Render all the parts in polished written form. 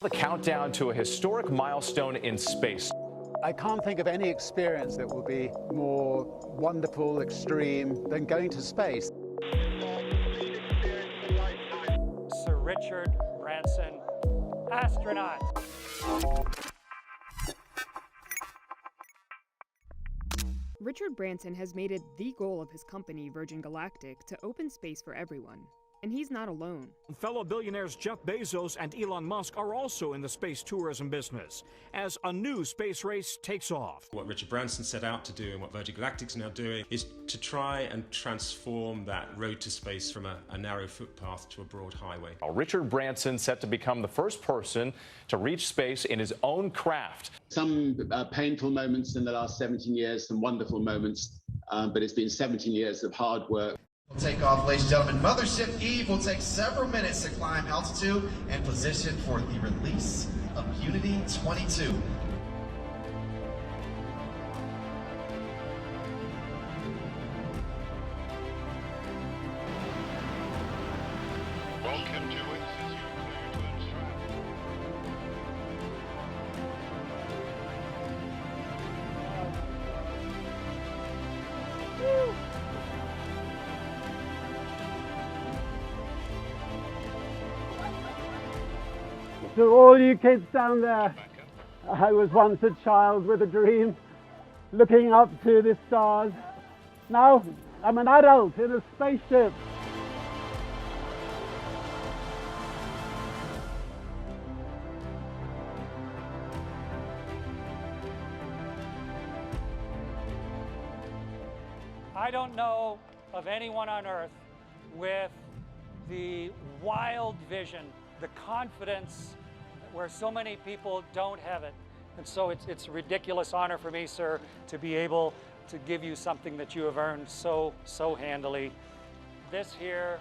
The countdown to a historic milestone in space. I can't think of any experience that will be more wonderful, extreme than going to space. Sir Richard Branson, astronaut. Richard Branson has made it the goal of his company, Virgin Galactic, to open space for everyone. And he's not alone. Fellow billionaires Jeff Bezos and Elon Musk are also in the space tourism business as a new space race takes off. What Richard Branson set out to do and what Virgin Galactic's now doing is to try and transform that road to space from a narrow footpath to a broad highway. Richard Branson set to become the first person to reach space in his own craft. Some painful moments in the last 17 years, some wonderful moments, but it's been 17 years of hard work. We'll take off, ladies and gentlemen. Mothership Eve will take several minutes to climb altitude and position for the release of Unity 22. Welcome to it. To all you kids down there, I was once a child with a dream, looking up to the stars. Now I'm an adult in a spaceship. I don't know of anyone on Earth with the wild vision, the confidence where so many people don't have it. And so it's a ridiculous honor for me, sir, to be able to give you something that you have earned so handily. This here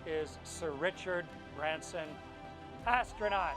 is Sir Richard Branson, astronaut.